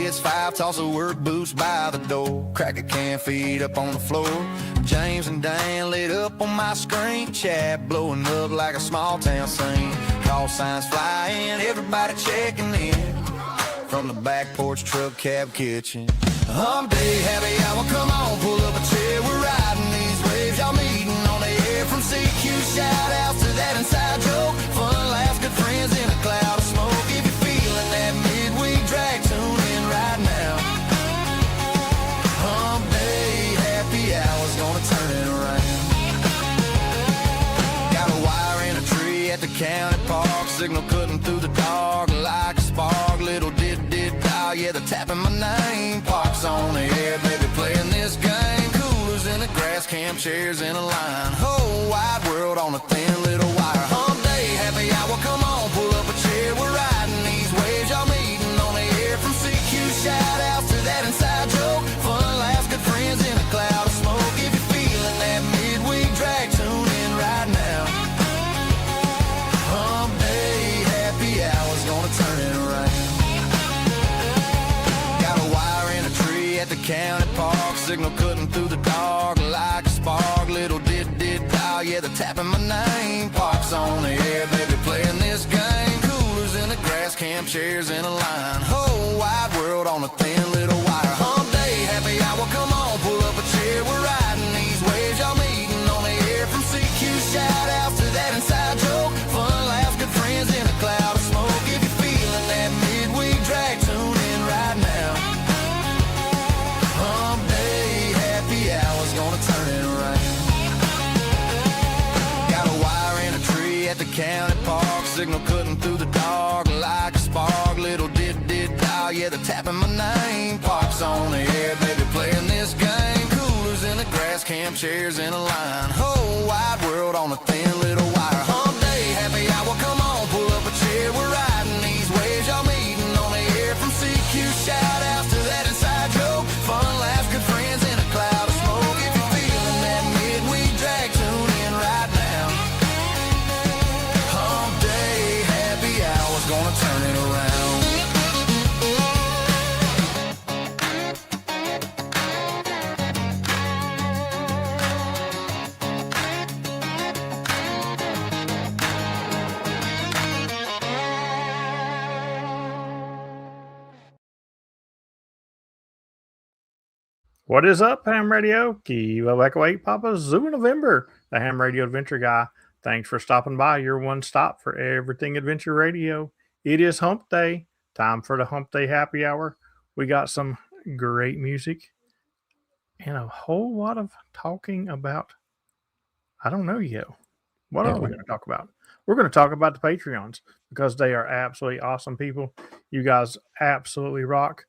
hits 5, toss the work boots by the door. Crack a can, feet up on the floor. James and Dan lit up on my screen. Chat blowing up like a small town scene. Call signs flying, everybody checking in. From the back porch, truck, cab, kitchen. Hump Day Happy Hour, come on, pull up a chair. We're riding these waves, y'all meeting on the air. From CQ, shout outs to that inside joke. Fun laughs, good friends in a cloud of smoke. If you're feeling that midweek drag, tune in right now. Hump Day Happy Hour's gonna turn it around. Got a wire in a tree at the county park. Signal cutting through the dark like a spark. Little did dial, yeah, they're tapping my name. Parks on the air, baby, playing this game. Coolers in the grass, camp chairs in a line. Whole wide world on a thin little wire. Hump Day Happy Hour, come on, pull up a chair. We're riding these waves, y'all meeting on the air. From CQ, shout outs to that inside joke. Fun laughs, good friends in a cloud of smoke. If you're feeling that midweek drag, tune in right now. Hump Day Happy Hour's gonna turn it around. At the county park, signal cutting through the dark like a spark. Little did dial, yeah, they're tapping my name. Parks on the air, baby, playing this game. Coolers in the grass, camp chairs in a line. Whole wide world on a thin little wire. Hump Day Happy Hour, come on, pull up a chair. We're riding these waves, y'all meeting on the air. From CQ, shout outs to that inside joke. Fun laughs, good friends in a cloud of smoke. If you're feeling that midweek drag, tune in right now. Hump Day Happy Hour's gonna turn it around. Got a wire in a tree at the county park. Signal cutting through the dark like a spark. Little did dial, yeah, they're tapping my name. Parks on the air, baby, playing this game. Coolers in the grass, camp chairs in a line. Whole wide world on a thin little wire. Hump Day Happy Hour, come on, pull up a chair. We're riding these waves, y'all meeting on the air. From CQ, shout outs to that inside joke. Fun laughs, good friends in a cloud of smoke. If you're feeling that midweek drag, tune in right now. Hump Day Happy Hour's gonna turn it around. What is up, Ham Radio? Kilo Echo 8 Papa Zoo November, the Ham Radio Adventure Guy. Thanks for stopping by. Your one stop for everything Adventure Radio. It is Hump Day. Time for the Hump Day Happy Hour. We got some great music and a whole lot of talking about, I don't know yet. What are we going to talk about? We're going to talk about the Patreons because they are absolutely awesome people. You guys absolutely rock.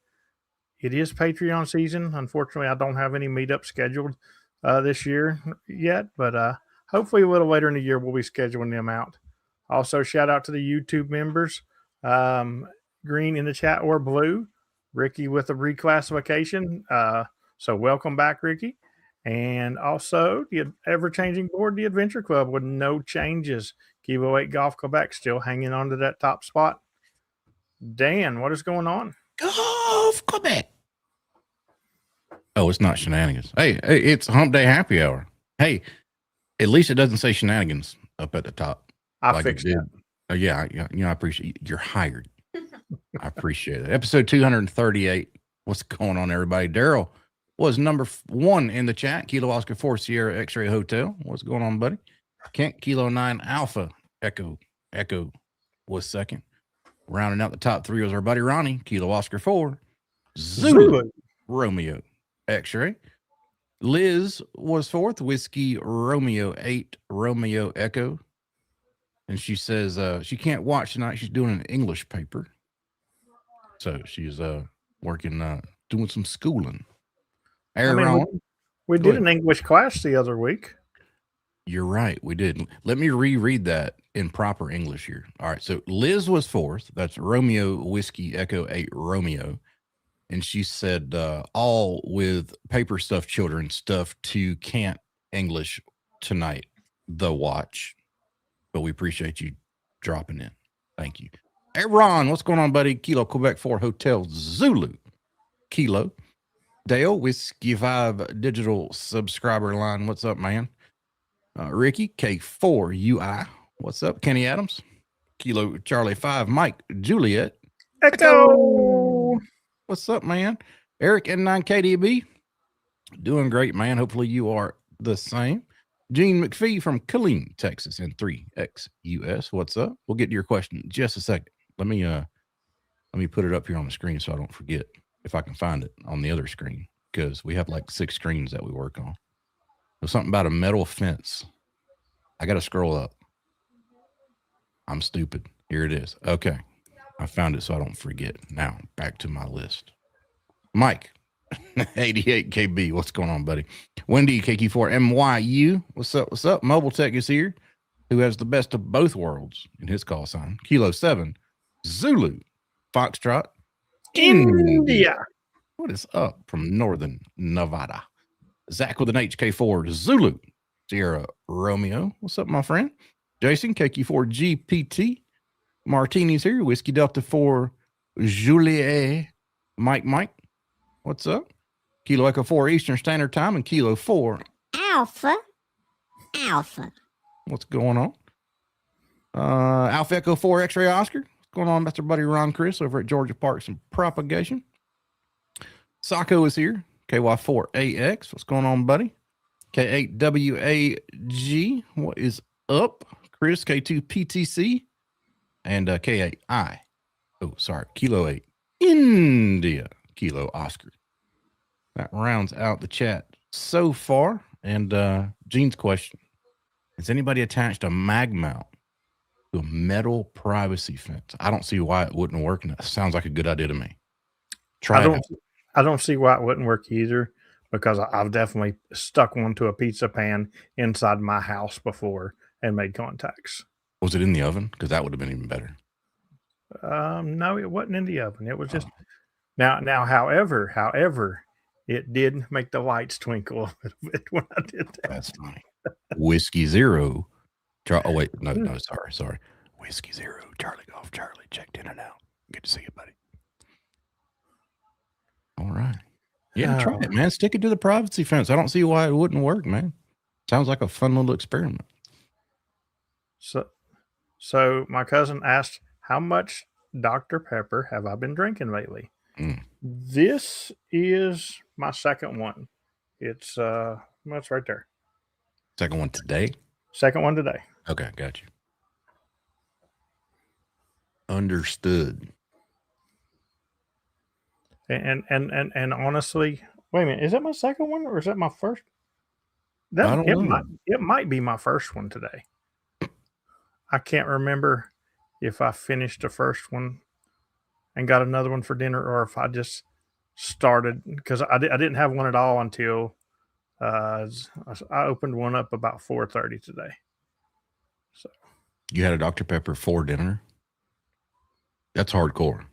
It is Patreon season. Unfortunately, I don't have any meetups scheduled this year yet, but hopefully a little later in the year, we'll be scheduling them out. Also, shout out to the YouTube members, green in the chat or blue, Ricky with a reclassification. So welcome back, Ricky. And also the ever-changing board, the Adventure Club with no changes. Kilo 8 Golf Quebec still hanging on to that top spot. Dan, what is going on? Golf Quebec. Oh, it's not shenanigans. Hey, it's Hump Day Happy Hour. Hey, at least it doesn't say shenanigans up at the top. I fixed it. Oh, yeah, I appreciate you're hired. I appreciate it. Episode 238. What's going on, everybody? Daryl was number 1 in the chat. Kilo Oscar 4 Sierra X-Ray Hotel. What's going on, buddy? Kent Kilo 9 Alpha Echo was second. Rounding out the top 3 was our buddy Ronnie, Kilo Oscar 4, Zulu Romeo X-Ray. Liz was 4th, Whiskey Romeo 8 Romeo Echo. And she says she can't watch tonight. She's doing an English paper. So she's working, doing some schooling. We did an English class the other week. You're right. We did. Let me reread that in proper English here. All right. So Liz was 4th. That's Romeo Whiskey Echo 8 Romeo. And she said, all with paper stuff, children stuff to can't English tonight, the watch. But we appreciate you dropping in. Thank you. Hey, Ron, what's going on, buddy? Kilo Quebec 4 Hotel Zulu. Kilo. Dale, Whiskey 5 digital subscriber line. What's up, man? Ricky, K4UI. What's up? Kenny Adams, Kilo Charlie 5. Mike, Juliet. Echo. What's up, man? Eric N9KDB. Doing great, man. Hopefully you are the same. Gene McPhee from Killeen, Texas, and 3XUS. What's up? We'll get to your question in just a second. Let me put it up here on the screen so I don't forget, if I can find it on the other screen, because we have like 6 screens that we work on. There's something about a metal fence. I got to scroll up. I'm stupid. Here it is. Okay. I found it so I don't forget. Now, back to my list. Mike, 88KB. What's going on, buddy? Wendy, KQ4MYU. What's up? What's up? Mobile Tech is here, who has the best of both worlds in his call sign. Kilo 7, Zulu, Foxtrot, India. What is up from Northern Nevada? Zach with an HK4, Zulu, Sierra Romeo. What's up, my friend? Jason, KQ4GPT. Martini's here. Whiskey Delta 4, Juliet. Mike. What's up? Kilo Echo 4 Eastern Standard Time and Kilo 4 Alpha. What's going on? Alpha Echo 4 X-Ray Oscar. What's going on, Mr. Buddy Ron Chris over at Georgia Parks and Propagation? Sacco is here. KY4AX. What's going on, buddy? K8WAG. What is up? Chris, K2PTC. And K8I. Oh, sorry. Kilo 8. India. Kilo Oscar. That rounds out the chat so far. And Gene's question. Has anybody attached a mag mount to a metal privacy fence? I don't see why it wouldn't work. And that sounds like a good idea to me. I don't see why it wouldn't work either, because I've definitely stuck one to a pizza pan inside my house before and made contacts. Was it in the oven? Because that would have been even better. No, it wasn't in the oven. It was just now. However, it did make the lights twinkle a little bit when I did that. That's funny. Whiskey 0. Oh wait, no, sorry. Whiskey 0. Charlie Golf Charlie checked in and out. Good to see you, buddy. All right. Yeah, try it, man. Stick it to the privacy fence. I don't see why it wouldn't work, man. Sounds like a fun little experiment. So my cousin asked, how much Dr. Pepper have I been drinking lately? This is my second one. It's it's right there. Second one today? Second one today. Okay, got you. Understood. And honestly, wait a minute, is that my second one or is that my first? I don't know. It might be my first one today. I can't remember if I finished the first one and got another one for dinner, or if I just started, because I didn't have one at all until I opened one up about 4:30 today. So you had a Dr. Pepper for dinner? That's hardcore.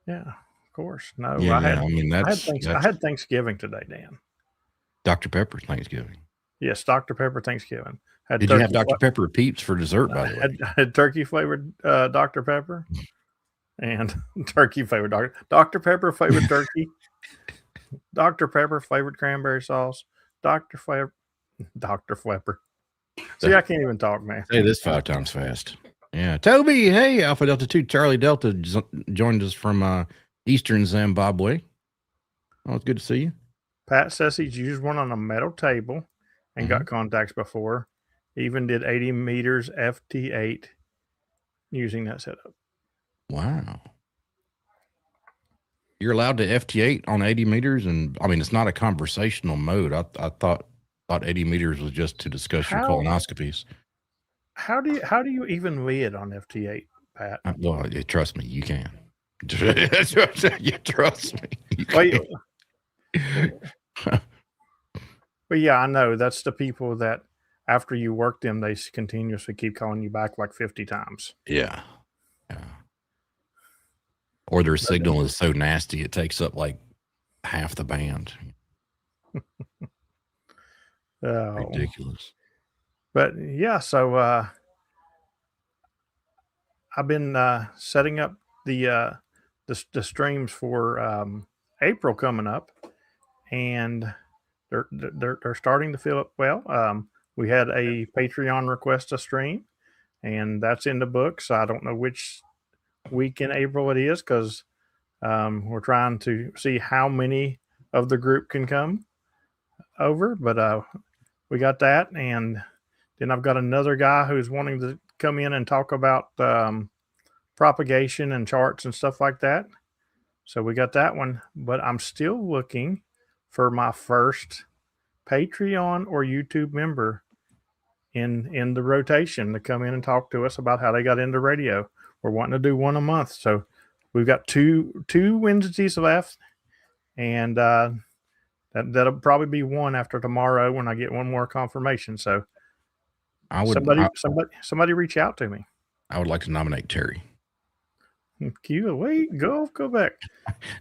Yeah, of course. No, Yeah, I had Thanksgiving today, Dan. Dr. Pepper Thanksgiving. Yes, Dr. Pepper Thanksgiving. Did you have Dr. Pepper Peeps for dessert, by the way? I had turkey flavored Dr. Pepper and turkey flavored Dr. Pepper flavored turkey, Dr. Pepper flavored cranberry sauce, Dr. Flapper. See, I can't even talk, man. Say this 5 times fast. Yeah. Toby, hey, Alpha Delta 2, Charlie Delta joined us from Eastern Zimbabwe. Oh, it's good to see you. Pat says he's used one on a metal table and got contacts before. Even did 80 meters FT8 using that setup. Wow. You're allowed to FT8 on 80 meters, and I mean, it's not a conversational mode. I thought 80 meters was just to discuss your colonoscopies. How do you even lead on FT8, Pat? Well, trust me, you can. You trust me. But yeah, I know that's the people that after you work them, they continuously keep calling you back like 50 times. Yeah. Or their signal is so nasty it takes up like half the band. Ridiculous. But yeah, so I've been setting up the streams for April coming up, and they're starting to fill up well. We had a Patreon request to stream, and that's in the books. I don't know which week in April it is because we're trying to see how many of the group can come over, but we got that, and then I've got another guy who's wanting to come in and talk about propagation and charts and stuff like that. So we got that one, but I'm still looking for my first Patreon or YouTube member in the rotation to come in and talk to us about how they got into radio. We're wanting to do one a month, so we've got two Wednesdays left, and that'll probably be one after tomorrow when I get one more confirmation. So somebody reach out to me. I would like to nominate Terry. Wait, go back.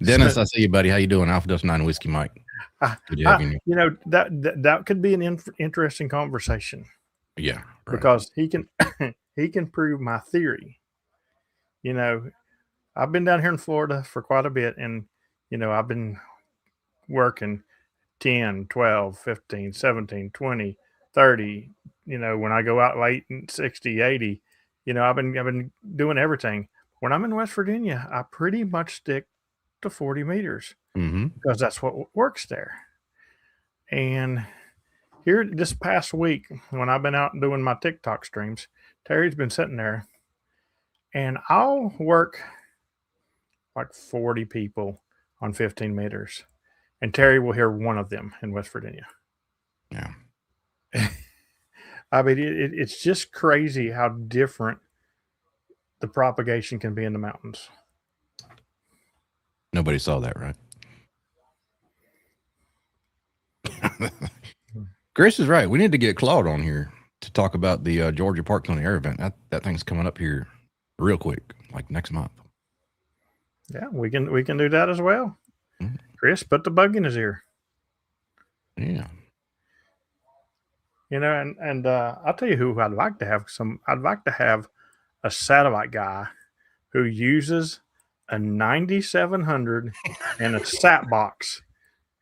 Dennis, I see you, buddy. How you doing? Alpha Dust 9 Whiskey Mike. Good to have you. You know, that could be an interesting conversation. Yeah. Right. Because he can prove my theory. You know, I've been down here in Florida for quite a bit, and you know, I've been working 10, 12, 15, 17, 20, 30, you know, when I go out late and 60, 80, you know, I've been doing everything. When I'm in West Virginia, I pretty much stick to 40 meters because that's what works there. And here this past week, when I've been out doing my TikTok streams, Terry's been sitting there, and I'll work like 40 people on 15 meters, and Terry will hear one of them in West Virginia. Yeah. I mean, it's just crazy how different the propagation can be in the mountains. Nobody saw that, right? Chris is right. We need to get Claude on here to talk about the Georgia Park County Air event. That thing's coming up here real quick, like next month. Yeah, we can do that as well. Mm-hmm. Chris, put the bug in his ear. Yeah. You know, and I'll tell you who I'd like to have I'd like to have a satellite guy who uses a 9700 and a sat box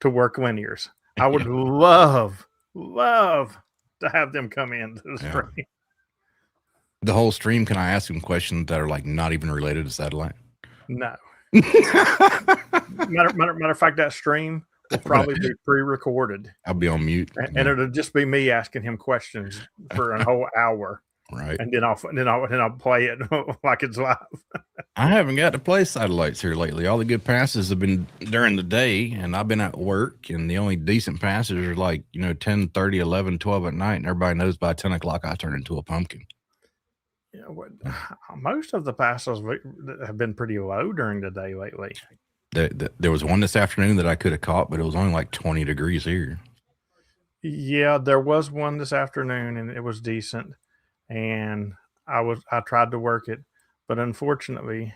to work linears. I would love to have them come in to the stream. The whole stream, can I ask them questions that are like not even related to satellite? No. matter of fact, that stream will probably be pre-recorded. I'll be on mute. And it'll just be me asking him questions for a whole hour. Right. And then I'll play it like it's live. I haven't got to play satellites here lately. All the good passes have been during the day, and I've been at work, and the only decent passes are like, 10, 30, 11, 12 at night, and everybody knows by 10 o'clock I turn into a pumpkin. Yeah, most of the passes have been pretty low during the day lately. There was one this afternoon that I could have caught, but it was only like 20 degrees here. Yeah, there was one this afternoon, and it was decent. And I tried to work it, but unfortunately,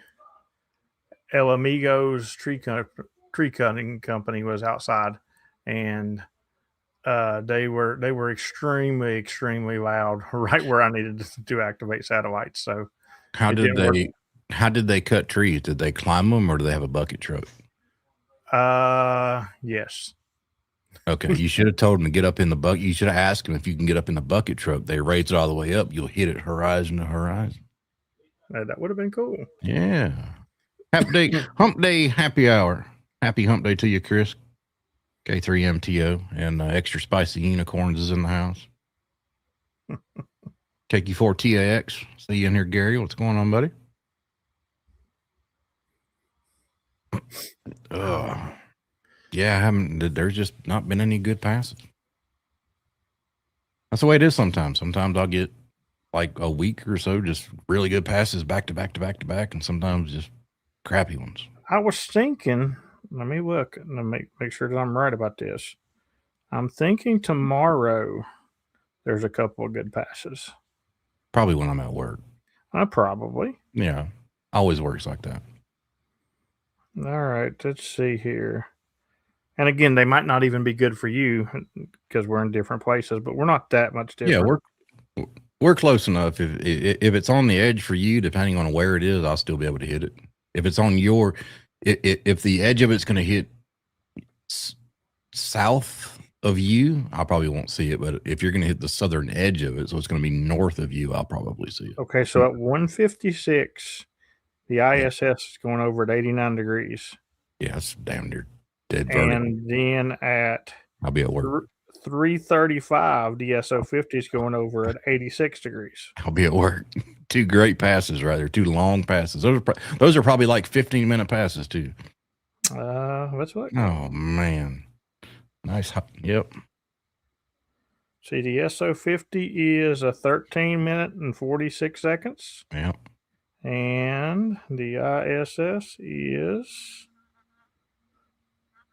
El Amigo's tree cutting company was outside, and they were extremely loud right where I needed to activate satellites. So how did they cut trees? Did they climb them, or do they have a bucket truck? Yes. Okay, you should have told them to get up in the bucket. You should have asked them if you can get up in the bucket truck. They raise it all the way up. You'll hit it horizon to horizon. That would have been cool. Yeah. Hump Day Happy Hour. Happy Hump Day to you, Chris. K3MTO and Extra Spicy Unicorns is in the house. KQ4TAX. See you in here, Gary. What's going on, buddy? Yeah, there's just not been any good passes. That's the way it is sometimes. Sometimes I'll get like a week or so, just really good passes back to back to back to back, and sometimes just crappy ones. I was thinking, let me look and make sure that I'm right about this. I'm thinking tomorrow there's a couple of good passes. Probably when I'm at work. Probably. Yeah, always works like that. All right, let's see here. And again, they might not even be good for you because we're in different places, but we're not that much different. Yeah, we're close enough. If it's on the edge for you, depending on where it is, I'll still be able to hit it. If it's on if the edge of it's going to hit south of you, I probably won't see it. But if you're going to hit the southern edge of it, so it's going to be north of you, I'll probably see it. Okay, so at 156, the ISS is going over at 89 degrees. Yeah, it's damn near dead vertical. And then at I'll be at work. 335, the SO50 is going over at 86 degrees. I'll be at work. Two great passes right there. Two long passes. Those are probably like 15-minute passes too. Let's look. Oh man, nice. Yep. See, the SO50 is a 13-minute and 46 seconds. Yep. And the ISS is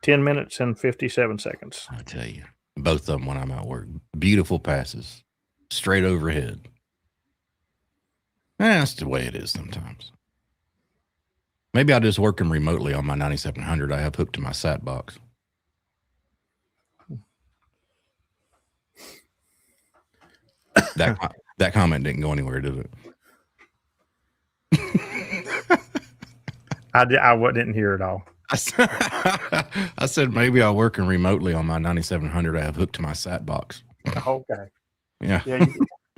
10 minutes and 57 seconds. I tell you, both of them when I'm at work, beautiful passes, straight overhead. That's the way it is sometimes. Maybe I'll just work them remotely on my 9700 I have hooked to my sat box. That comment didn't go anywhere, did it? I didn't hear it all. I said maybe I'll work them remotely on my 9700 I have hooked to my sat box. Okay. Yeah. Yeah.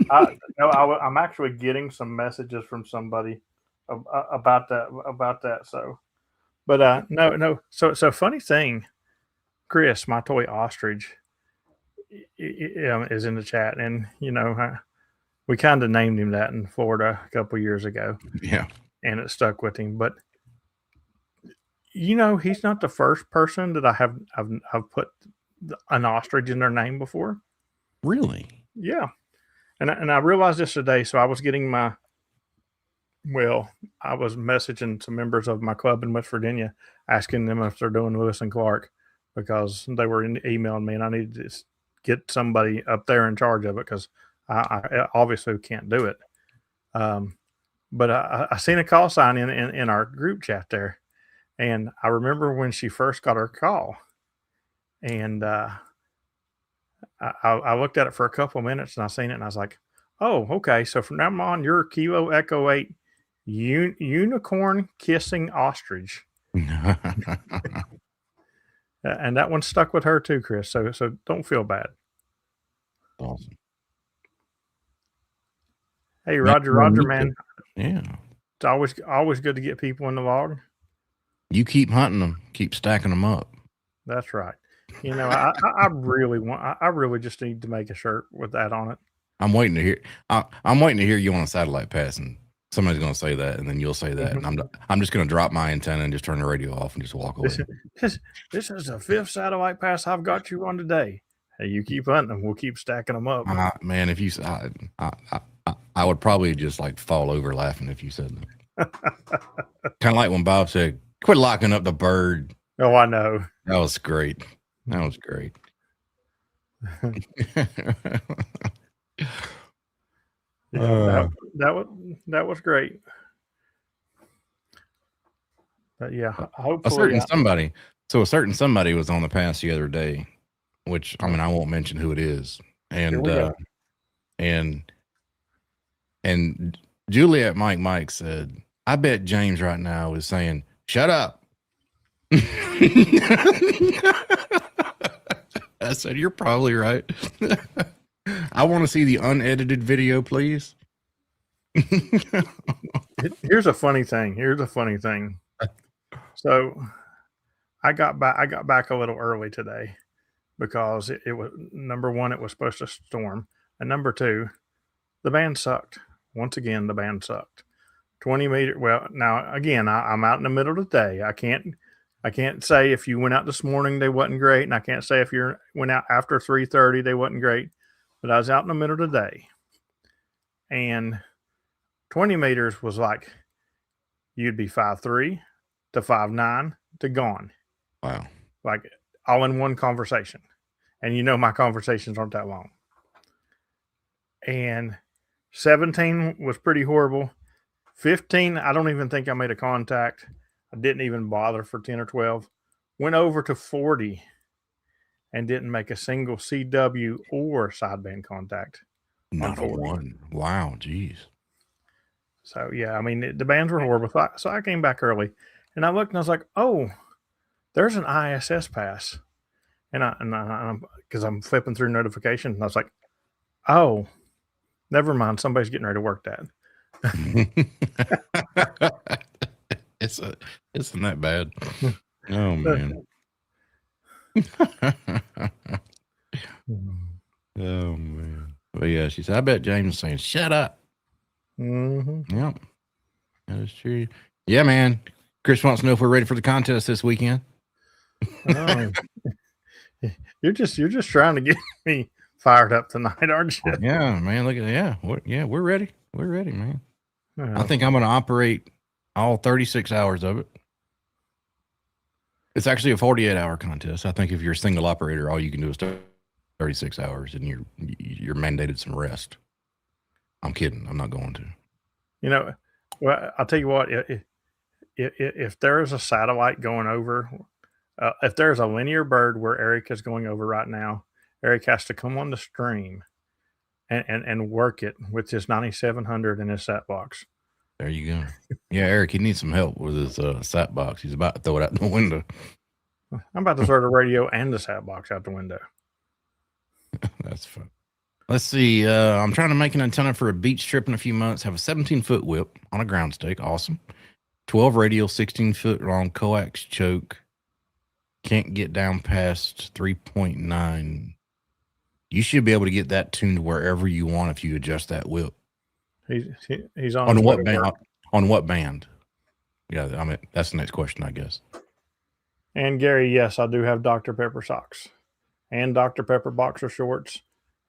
I'm actually getting some messages from somebody about that. So, but no. So funny thing, Chris, my toy ostrich, is in the chat, and we kind of named him that in Florida a couple years ago. Yeah. And it stuck with him, but he's not the first person that I've put an ostrich in their name before. Really? Yeah. And I realized this today. So I was I was messaging some members of my club in West Virginia, asking them if they're doing Lewis and Clark, because they were emailing me, and I needed to get somebody up there in charge of it, because I obviously can't do it. But I seen a call sign in our group chat there, and I remember when she first got her call, and I looked at it for a couple of minutes, and I seen it, and I was like, oh, okay. So from now on, you're Kilo Echo 8 unicorn kissing ostrich. And that one stuck with her too, Chris. So don't feel bad. Awesome. Hey, Roger, man. Yeah. It's always good to get people in the log. You keep hunting them, keep stacking them up. That's right. I really just need to make a shirt with that on it. I'm waiting to hear. I'm waiting to hear you on a satellite pass, and somebody's going to say that, and then you'll say that, and I'm just going to drop my antenna and just turn the radio off and just walk away. This is the 5th satellite pass I've got you on today. Hey, you keep hunting them, we'll keep stacking them up. Man, if you, I would probably just like fall over laughing if you said that. Kind of like when Bob said, "Quit locking up the bird." Oh, I know. That was great. That was great. That was great. But yeah, hopefully a certain somebody was on the pass the other day, which I won't mention who it is, and Juliet Mike said, "I bet James right now is saying, 'Shut up.'" I said, "You're probably right." I want to see the unedited video, please. Here's a funny thing. So I got back a little early today because it was, number one, it was supposed to storm, and number two, the band sucked. Once again, the band sucked. 20 meter. Well, now again, I'm out in the middle of the day. I can't say if you went out this morning they wasn't great, and I can't say if you went out after 3:30 they wasn't great. But I was out in the middle of the day, and 20 meters was like you'd be 5'3" to 5'9" to gone. Wow. Like all in one conversation. And my conversations aren't that long. And 17 was pretty horrible. 15, I don't even think I made a contact. I didn't even bother for 10 or 12. Went over to 40 and didn't make a single CW or sideband contact. Not a one. Wow, geez. So, yeah, the bands were horrible. So I came back early, and I looked, and I was like, oh, there's an ISS pass. and because I'm flipping through notifications, and I was like, oh, never mind, somebody's getting ready to work that. Isn't that bad? Oh man. Oh man. But yeah, she said, I bet James is saying, shut up. Mm-hmm. Yep. That is true. Yeah, man. Chris wants to know if we're ready for the contest this weekend. Oh. You're just trying to get me fired up tonight, aren't you? Yeah, man. Look at that. Yeah, we're ready. We're ready, man. Oh. I think I'm going to operate all 36 hours of it. It's actually a 48-hour contest. I think if you're a single operator, all you can do is 36 hours, and you're mandated some rest. I'm kidding. I'm not going to. You know, well, I'll tell you what. If there is a satellite going over, if there's a linear bird where Eric is going over right now, Eric has to come on the stream and work it with his 9700 and his sat box. There you go. Yeah, Eric, he needs some help with his sat box. He's about to throw it out the window. I'm about to throw the radio and the sat box out the window. That's fun. Let's see. I'm trying to make an antenna for a beach trip in a few months. Have a 17-foot whip on a ground stake. Awesome. 12 radial, 16-foot long coax choke. Can't get down past 3.9. You should be able to get that tuned wherever you want if you adjust that whip. He's on what band? On what band? Yeah, I mean that's the next question, I guess. And Gary, yes, I do have Dr. Pepper socks and Dr. Pepper boxer shorts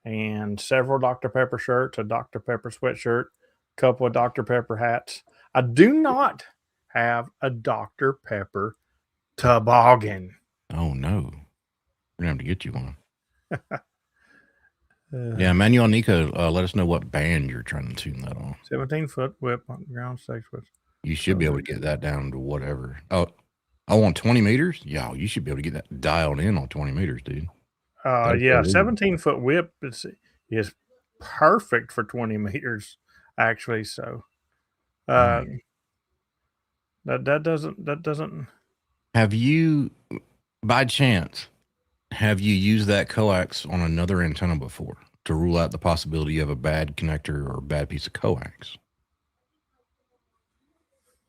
and several Dr. Pepper shirts, a Dr. Pepper sweatshirt, a couple of Dr. Pepper hats. I do not have a Dr. Pepper toboggan. Oh no, we're gonna have to get you one. Yeah, Manuel Nico, let us know what band you're trying to tune that on. 17-foot whip on ground stakes with. You should be able to get that down to whatever. Oh, on 20 meters? Yeah, you should be able to get that dialed in on 20 meters, dude. Yeah, 17-foot whip is perfect for 20 meters, actually. So, that doesn't. Have you, by chance, used that coax on another antenna before to rule out the possibility of a bad connector or a bad piece of coax?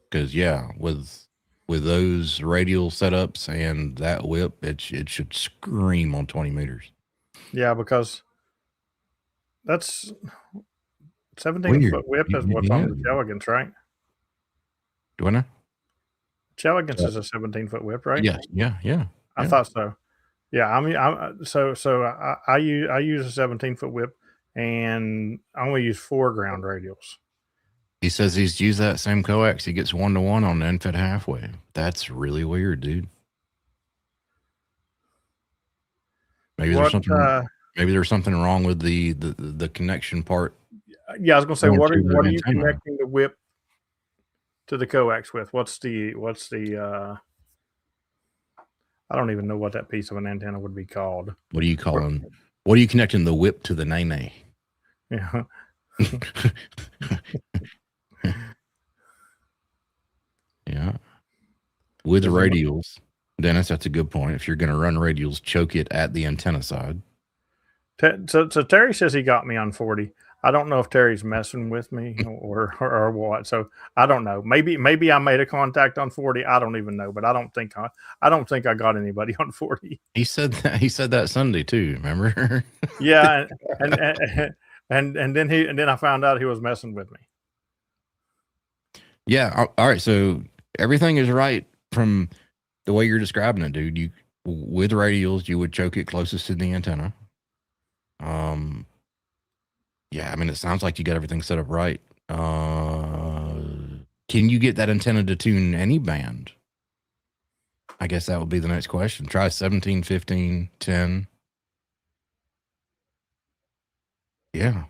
Because yeah, with those radial setups and that whip, it should scream on 20 meters. Yeah, because that's 17-foot whip is what's on the Cheligans, right? Do I know? Cheligans is a 17-foot whip, right? Yeah. I thought so. Yeah, I mean, I use a 17-foot whip, and I only use 4 ground radials. He says he's used that same coax. He gets 1-to-1 on the infed halfway. That's really weird, dude. Maybe there's something wrong with the connection part. Yeah, I was gonna say, what are you connecting the whip to the coax with? What's the I don't even know what that piece of an antenna would be called. What are you calling? What are you connecting the whip to the nay? Yeah. Yeah. With the radials, Dennis, that's a good point. If you're going to run radials, choke it at the antenna side. So Terry says he got me on 40. I don't know if Terry's messing with me or what. So I don't know. Maybe I made a contact on 40. I don't even know, but I don't think I got anybody on 40. He said that Sunday too. Remember? Yeah, and then I found out he was messing with me. Yeah. All right. So everything is right from the way you're describing it, dude. You with radials, you would choke it closest to the antenna. Yeah, I mean, it sounds like you got everything set up right. Can you get that antenna to tune any band? I guess that would be the next question. Try 17, 15, 10. Yeah,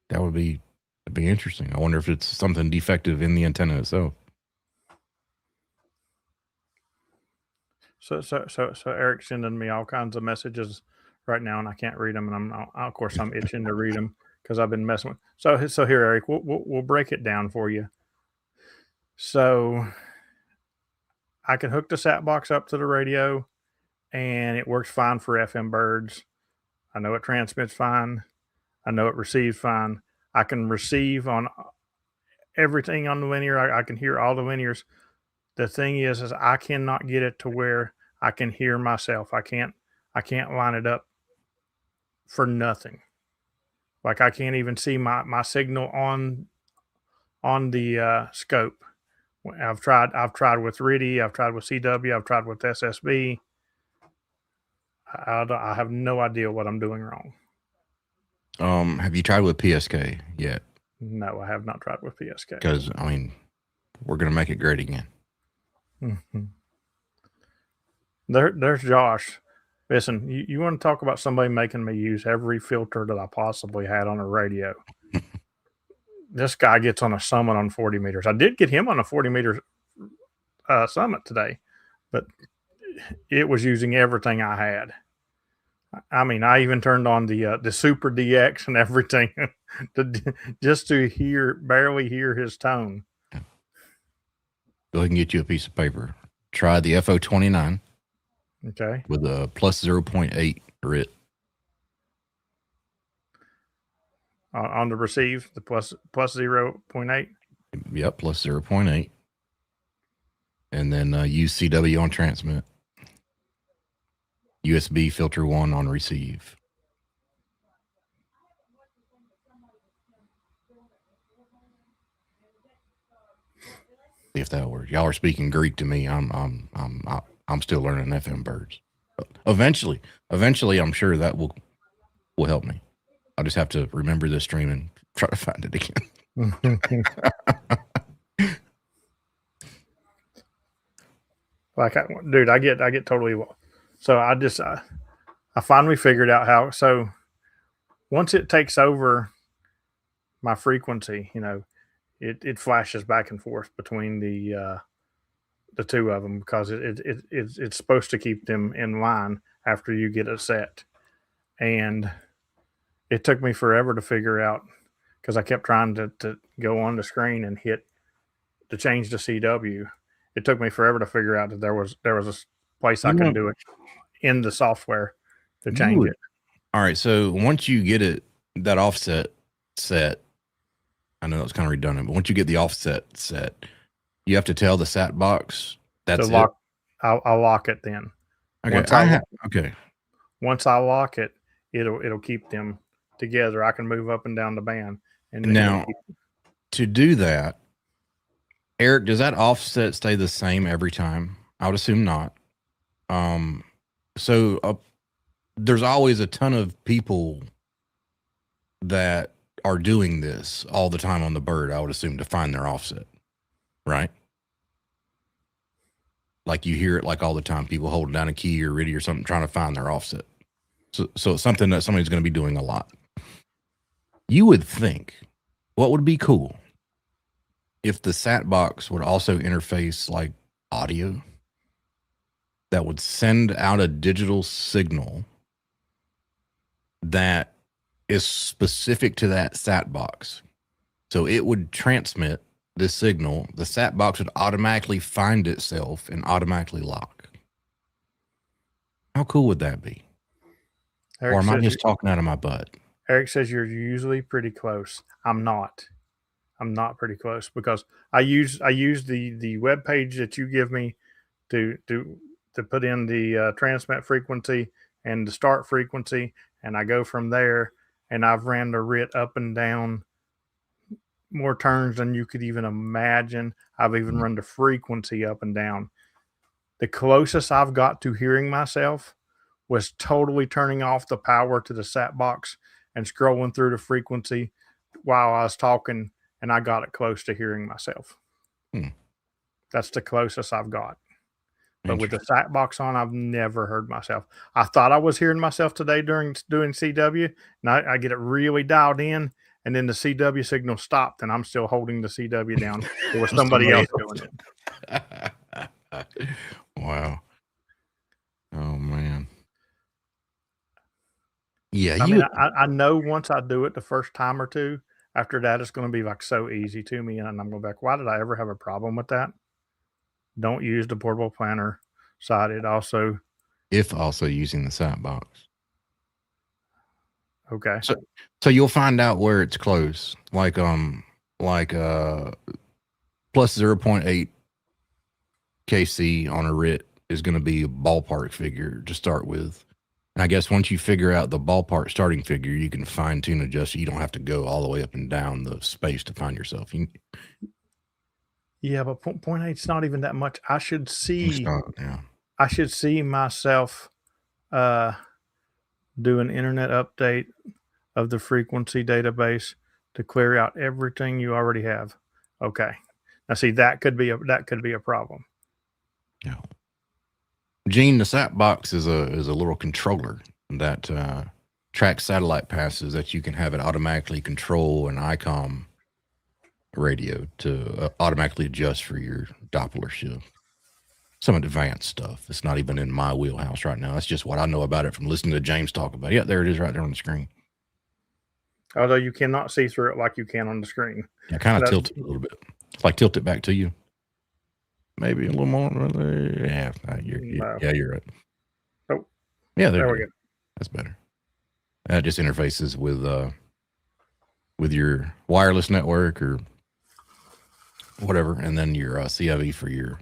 that'd be interesting. I wonder if it's something defective in the antenna itself. So Eric's sending me all kinds of messages right now, and I can't read them, and of course I'm itching to read them because I've been messing with. So here, Eric, we'll break it down for you. So I can hook the sat box up to the radio, and it works fine for FM birds. I know it transmits fine. I know it receives fine. I can receive on everything on the linear. I can hear all the linears. The thing is I cannot get it to where I can hear myself. I can't line it up for nothing. Like I can't even see my signal on the scope. I've tried with RIDI, I've tried with CW, I've tried with SSB. I have no idea what I'm doing wrong. Have you tried with PSK yet? No, I have not tried with PSK. Because I mean, we're gonna make it great again. Mm-hmm. There's Josh. Listen, you want to talk about somebody making me use every filter that I possibly had on a radio? This guy gets on a summit on 40 meters. I did get him on a 40 meter summit today, but it was using everything I had. I mean, I even turned on the Super DX and everything just to barely hear his tone. Go ahead and get you a piece of paper. Try the FO29. Okay. With a plus 0.8 RIT. On the receive, the plus 0.8. Yep, plus 0.8. And then use CW on transmit. USB filter 1 on receive. See if that works. Y'all are speaking Greek to me. I'm still learning FM birds. But eventually, I'm sure that will help me. I'll just have to remember this stream and try to find it again. Like, I get totally. So I finally figured out how. So once it takes over my frequency, it flashes back and forth between the two of them because it's supposed to keep them in line after you get it set. And it took me forever to figure out because I kept trying to go on the screen and hit to change to CW. It took me forever to figure out that there was a place I can do it in the software to change it. All right. So once you get that offset set, I know it's kind of redundant, but once you get the offset set, you have to tell the sat box that's to lock. I'll lock it then. Okay. Once I lock it, it'll keep them together. I can move up and down the band. And now to do that, Eric, does that offset stay the same every time? I would assume not. So there's always a ton of people that are doing this all the time on the bird, I would assume, to find their offset, right? Like you hear it like all the time, people holding down a key or RIDI or something, trying to find their offset. So it's something that somebody's going to be doing a lot. You would think what would be cool if the sat box would also interface like audio that would send out a digital signal that is specific to that sat box. So it would transmit this signal. The sat box would automatically find itself and automatically lock. How cool would that be? Eric, or am I just talking out of my butt? Eric says you're usually pretty close. I'm not pretty close because I use the web page that you give me to put in the transmit frequency and the start frequency, and I go from there. And I've ran the RIT up and down more turns than you could even imagine. I've even run the frequency up and down. The closest I've got to hearing myself was totally turning off the power to the sat box and scrolling through the frequency while I was talking, and I got it close to hearing myself. That's the closest I've got. But with the sat box on, I've never heard myself. I thought I was hearing myself today during doing CW, and I get it really dialed in, and then the CW signal stopped, and I'm still holding the CW down. There was somebody else doing it. Wow. Oh, man. Yeah. I know once I do it the first time or two, after that, it's going to be like so easy to me, and I'm going back, why did I ever have a problem with that? Don't use the portable planner side. It also if also using the sat box. Okay. So you'll find out where it's close, like plus 0.8 kc on a RIT is going to be a ballpark figure to start with. And I guess once you figure out the ballpark starting figure, you can fine tune adjust. You don't have to go all the way up and down the space to find yourself. Yeah, but 0.8's not even that much. I should see. Yeah. I should see myself do an internet update of the frequency database to clear out everything you already have. Okay. Now see that could be a problem. Yeah. Gene, the sat box is a little controller that tracks satellite passes that you can have it automatically control an ICOM radio to automatically adjust for your Doppler shift. Some advanced stuff. It's not even in my wheelhouse right now. That's just what I know about it from listening to James talk about it. Yeah, there it is right there on the screen. Although you cannot see through it like you can on the screen. I kind of tilt it a little bit. It's like tilt it back to you. Maybe a little more. Yeah, you're right. Oh, yeah, there we go. That's better. That just interfaces with your wireless network or whatever, and then your CIV for your.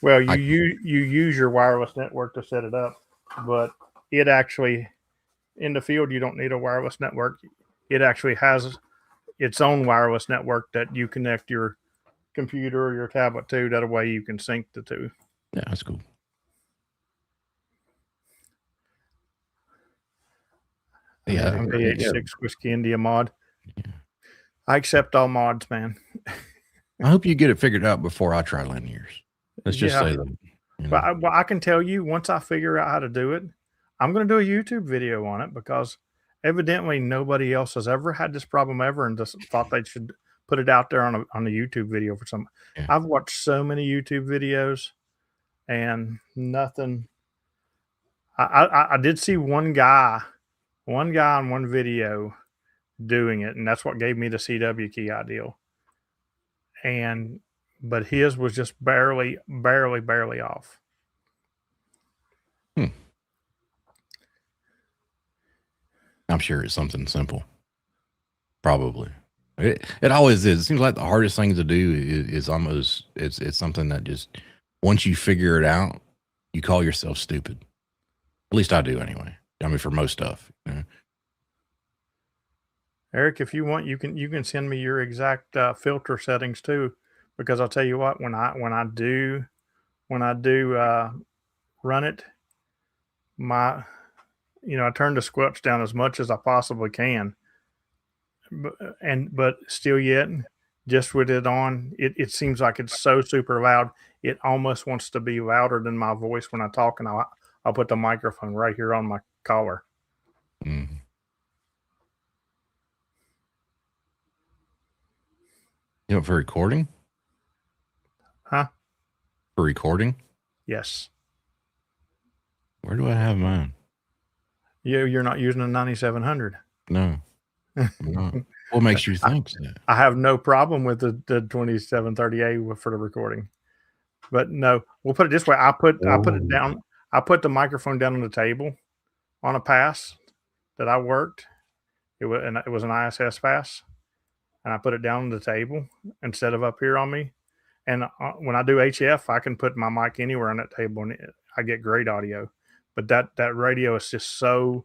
Well, you use your wireless network to set it up, but it actually in the field you don't need a wireless network. It actually has its own wireless network that you connect your computer or your tablet to. That way you can sync the two. Yeah, that's cool. Yeah, KH6 Whiskey India mod. Yeah. I accept all mods, man. I hope you get it figured out before I try linears. Let's just say that. You know? But I can tell you, once I figure out how to do it, I'm going to do a YouTube video on it because evidently nobody else has ever had this problem ever and just thought they should put it out there on a YouTube video for some. Yeah. I've watched so many YouTube videos and nothing. I did see one guy on one video doing it, and that's what gave me the CW key ideal. But his was just barely off. I'm sure it's something simple. Probably. It always is. It seems like the hardest thing to do is almost it's something that just once you figure it out, you call yourself stupid. At least I do anyway. I mean, for most stuff. You know? Eric, if you want, you can send me your exact filter settings too, because I'll tell you what, when I do run it, I turn the squelch down as much as I possibly can, but still yet, just with it on, it seems like it's so super loud. It almost wants to be louder than my voice when I talk, and I'll put the microphone right here on my collar. Mm-hmm. You know, for recording? Huh? For recording? Yes. Where do I have mine? You're not using a 9700. No. I'm not. What makes you think that? I have no problem with the 2730A for the recording. But no, we'll put it this way. I put it down. I put the microphone down on the table on a pass that I worked. It was an ISS pass. And I put it down on the table instead of up here on me. And when I do HF, I can put my mic anywhere on that table, and I get great audio. But that radio is just so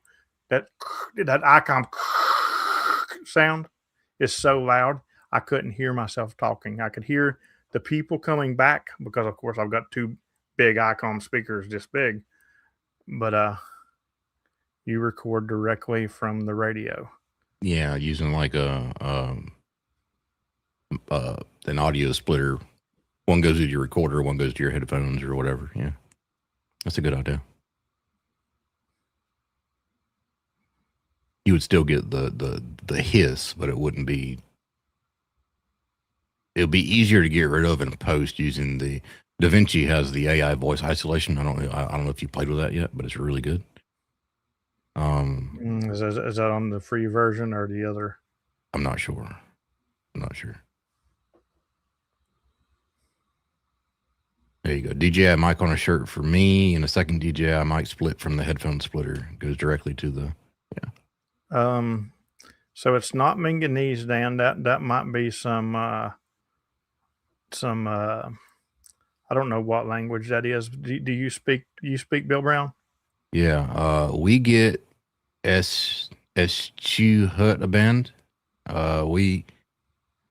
that ICOM sound is so loud. I couldn't hear myself talking. I could hear the people coming back because, of course, I've got two big ICOM speakers this big. But you record directly from the radio. Yeah, using like an audio splitter. One goes to your recorder, one goes to your headphones or whatever. Yeah, that's a good idea. You would still get the hiss, but it wouldn't be. It'll be easier to get rid of in post using the DaVinci has the AI voice isolation. I don't know if you played with that yet, but it's really good. Is that on the free version or the other? I'm not sure. There you go. DJI mic on a shirt for me, and a second DJI mic split from the headphone splitter. It goes directly to the. So it's not manganese, Dan. That might be some I don't know what language that is. Do you speak Bill Brown? Yeah. We get S2 hut a band. We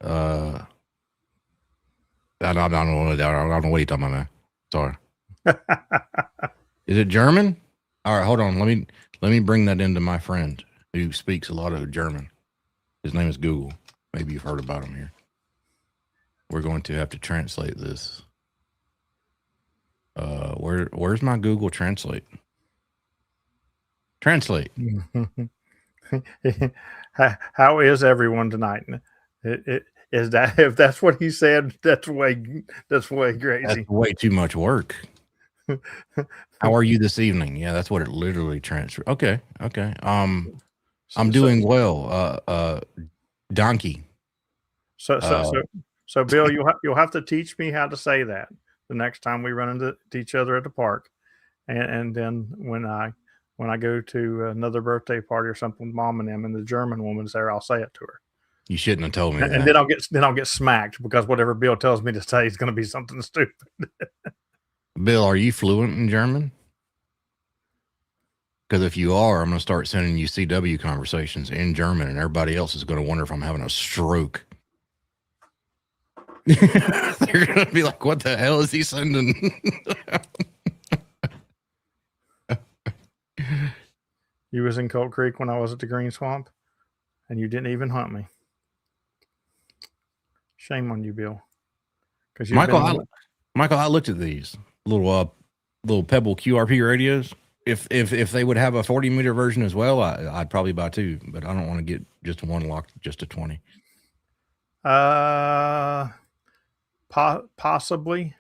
I don't know what you're talking about, man. Sorry. Is it German? All right, hold on. Let me bring that into my friend who speaks a lot of German. His name is Google. Maybe you've heard about him here. We're going to have to translate this. Where's my Google Translate? Translate. How is everyone tonight? Is that, if that's what he said, that's way crazy. That's way too much work. How are you this evening? Yeah, that's what it literally transferred. Okay. I'm doing well. Donkey. So Bill, you'll have to teach me how to say that the next time we run into each other at the park, and then when I go to another birthday party or something with Mom and them, and the German woman's there, I'll say it to her. You shouldn't have told me that. And then I'll get smacked because whatever Bill tells me to say is going to be something stupid. Bill, are you fluent in German? Because if you are, I'm going to start sending you CW conversations in German, and everybody else is going to wonder if I'm having a stroke. They're going to be like, what the hell is he sending? You was in Colt Creek when I was at the Green Swamp, and you didn't even hunt me. Shame on you, Bill. Because Michael, I looked at these little Pebble QRP radios. If they would have a 40-meter version as well, I'd probably buy two, but I don't want to get just one locked, just a 20. Possibly.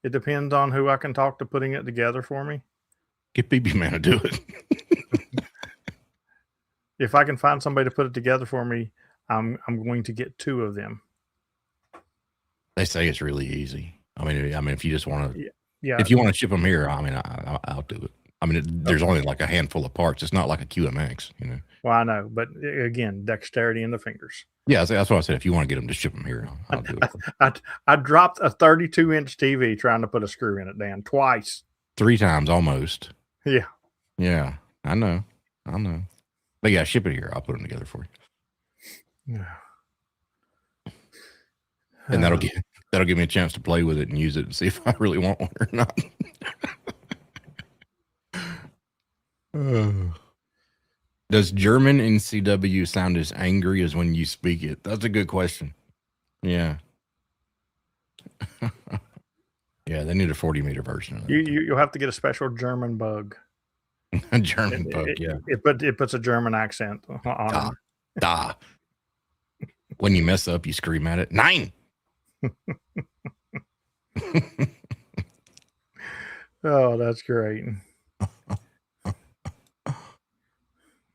It depends on who I can talk to putting it together for me. Get BB Man to do it. If I can find somebody to put it together for me, I'm going to get two of them. They say it's really easy. I mean, if you just want to, yeah. If you want to ship them here, I mean, I'll do it. I mean, there's only like a handful of parts. It's not like a QMX, you know. Well, I know, but again, dexterity in the fingers. Yeah, that's what I said. If you want to get them to ship them here, I'll do it. I dropped a 32-inch TV trying to put a screw in it, Dan, twice. 3 times almost. Yeah. Yeah, I know. But yeah, ship it here. I'll put them together for you. Yeah. And that'll give me a chance to play with it and use it and see if I really want one or not. Does German in CW sound as angry as when you speak it? That's a good question. Yeah. Yeah, they need a 40-meter version of that. You'll have to get a special German bug. A German bug, yeah. It puts a German accent on it. Da. When you mess up, you scream at it. 9. Oh, that's great.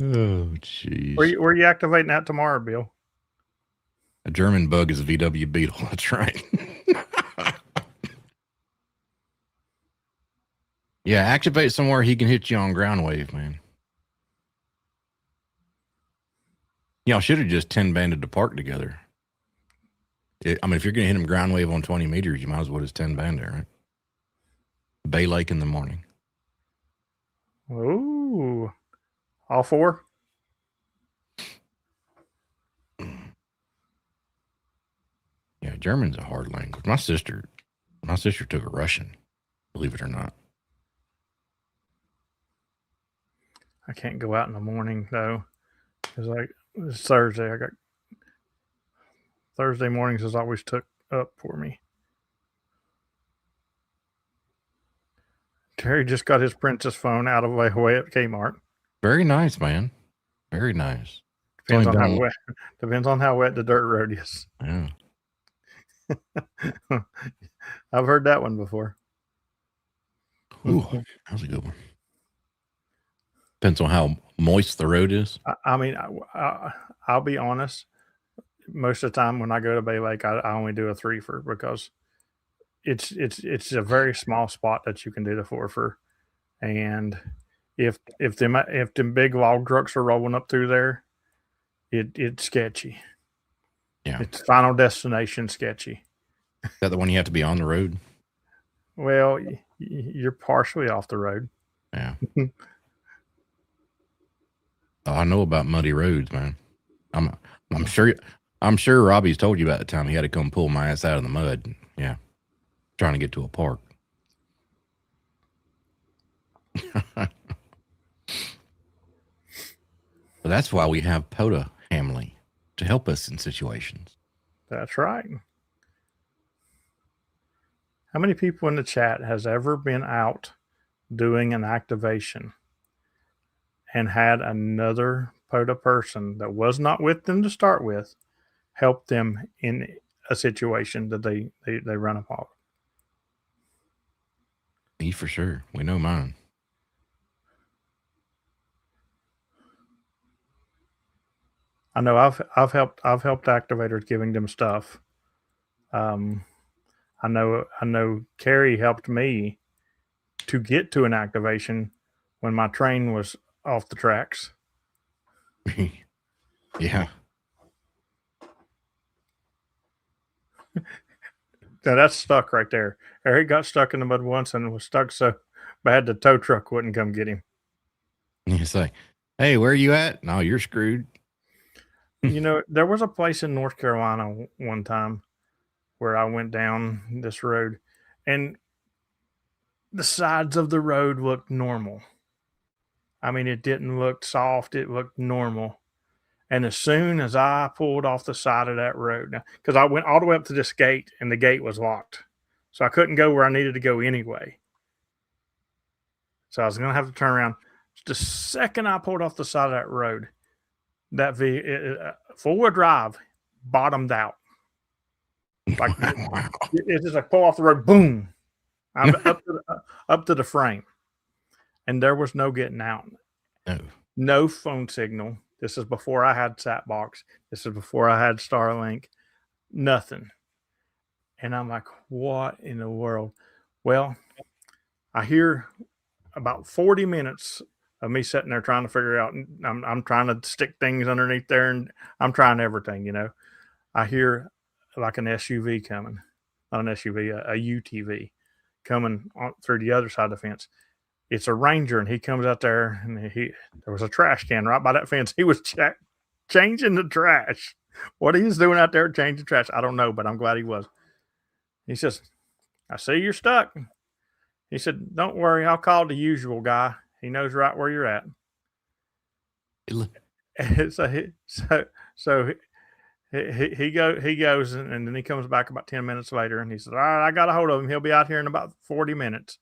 Oh, jeez. Where are you activating that tomorrow, Bill? A German bug is a VW Beetle. That's right. Yeah, activate somewhere he can hit you on ground wave, man. Y'all should have just 10-banded the park together. I mean, if you're going to hit him ground wave on 20 meters, you might as well just 10-band there, right? Bay Lake in the morning. Ooh. All 4? Yeah, German's a hard language. My sister took a Russian, believe it or not. I can't go out in the morning though, because it's Thursday. Thursday mornings is always took up for me. Terry just got his Princess phone out of the way at Kmart. Very nice, man. Very nice. Depends on how wet the dirt road is. Yeah. I've heard that one before. Ooh, that was a good one. Depends on how moist the road is. I mean, I'll be honest. Most of the time when I go to Bay Lake, I only do a 3-fer because it's a very small spot that you can do the for, and if them big log trucks are rolling up through there, it's sketchy. Yeah. It's final destination sketchy. Is that the one you have to be on the road? Well, you're partially off the road. Yeah. Oh, I know about muddy roads, man. I'm sure Robbie's told you about the time he had to come pull my ass out of the mud. Yeah. Trying to get to a park. But that's why we have POTA Hamley to help us in situations. That's right. How many people in the chat has ever been out doing an activation and had another POTA person that was not with them to start with help them in a situation that they run upon? Me for sure. We know mine. I know I've helped activators giving them stuff. I know Carrie helped me to get to an activation when my train was off the tracks. Yeah. Now that's stuck right there. Eric got stuck in the mud once and was stuck so bad the tow truck wouldn't come get him. It's like, hey, where are you at? No, you're screwed. There was a place in North Carolina one time where I went down this road and the sides of the road looked normal. I mean, it didn't look soft. It looked normal. And as soon as I pulled off the side of that road, because I went all the way up to this gate and the gate was locked. So I couldn't go where I needed to go anyway. So I was going to have to turn around. The second I pulled off the side of that road, that four-wheel drive bottomed out. Like it's just like pull off the road, boom. I'm up to the frame. And there was no getting out. No phone signal. This is before I had Satbox. This is before I had Starlink. Nothing. And I'm like, what in the world? Well, I hear about 40 minutes of me sitting there trying to figure out. I'm trying to stick things underneath there, and I'm trying everything, I hear like an SUV coming. Not an SUV, a UTV coming through the other side of the fence. It's a Ranger, and he comes out there, and there was a trash can right by that fence. He was changing the trash. What he was doing out there changing trash, I don't know, but I'm glad he was. He says, I see you're stuck. He said, don't worry, I'll call the usual guy. He knows right where you're at. So he goes, and then he comes back about 10 minutes later, and he said, all right, I got a hold of him. He'll be out here in about 40 minutes.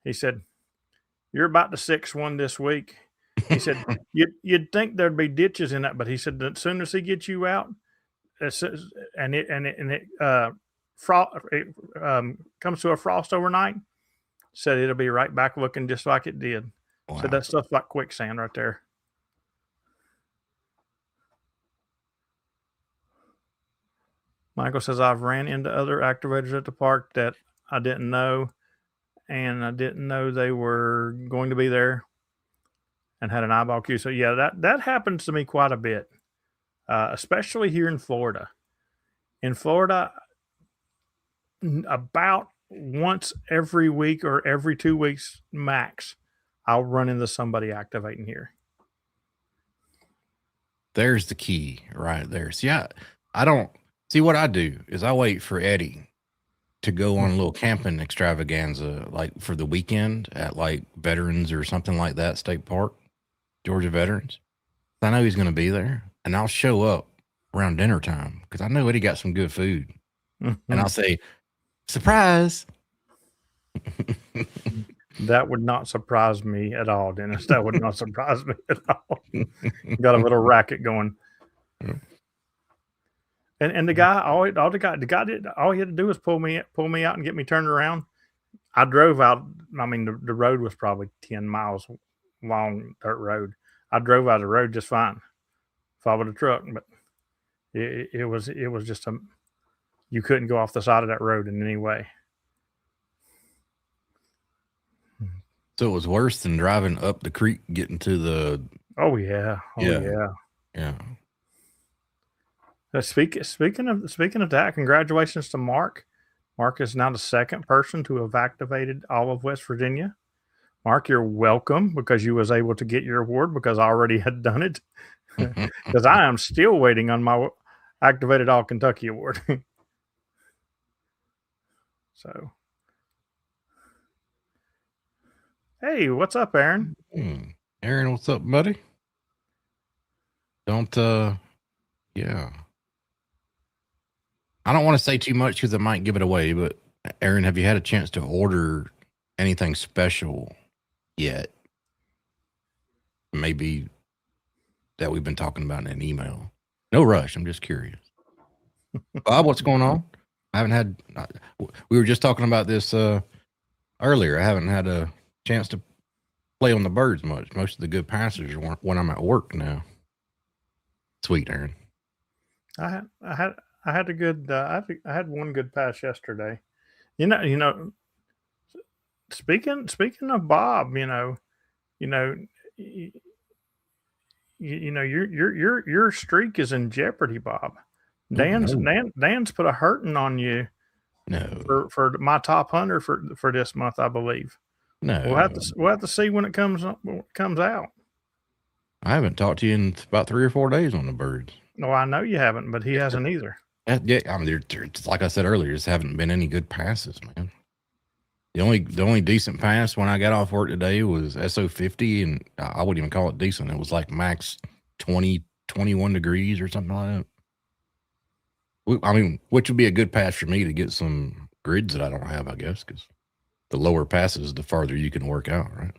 He said, you're about the sixth one this week. He said, you'd think there'd be ditches in that, but he said, as soon as he gets you out, and it comes to a frost overnight, said it'll be right back looking just like it did. Wow. So that stuff's like quicksand right there. Michael says, I've ran into other activators at the park that I didn't know, and I didn't know they were going to be there and had an eyeball queue. So yeah, that happens to me quite a bit, especially here in Florida. In Florida, about once every week or every 2 weeks max, I'll run into somebody activating here. There's the key right there. See, I don't see what I do is I wait for Eddie to go on a little camping extravaganza, like for the weekend at like Veterans or something like that, State Park, Georgia Veterans. I know he's going to be there, and I'll show up around dinner time because I know Eddie got some good food. And I'll say, surprise. That would not surprise me at all, Dennis. That would not surprise me at all. Got a little racket going. And the guy, all he had to do was pull me out and get me turned around. I drove out. I mean, the road was probably 10 miles long, dirt road. I drove out of the road just fine. Followed the truck, but it was just you couldn't go off the side of that road in any way. So it was worse than driving up the creek, getting to the. Oh yeah. Yeah. Speaking of that, congratulations to Mark. Mark is now the second person to have activated all of West Virginia. Mark, you're welcome because you was able to get your award because I already had done it. Because I am still waiting on my activated all Kentucky award. So, hey, what's up, Aaron? Aaron, what's up, buddy? Don't yeah. I don't want to say too much because I might give it away, but Aaron, have you had a chance to order anything special yet? Maybe that we've been talking about in an email. No rush. I'm just curious. Bob, what's going on? I haven't had. We were just talking about this earlier. I haven't had a chance to play on the birds much. Most of the good passes are when I'm at work now. Sweet, Aaron. I had a good. I had one good pass yesterday. You know. Speaking of Bob, your streak is in jeopardy, Bob. Dan's put a hurting on you. No, for my top hunter for this month, I believe. No, we'll have to see when it comes out. I haven't talked to you in about 3 or 4 days on the birds. No, I know you haven't, but he hasn't either. Yeah, I mean, like I said earlier, just haven't been any good passes, man. The only decent pass when I got off work today was SO50, and I wouldn't even call it decent. It was like max 20, 21 degrees or something like that. I mean, which would be a good pass for me to get some grids that I don't have, I guess, because the lower passes, the farther you can work out, right?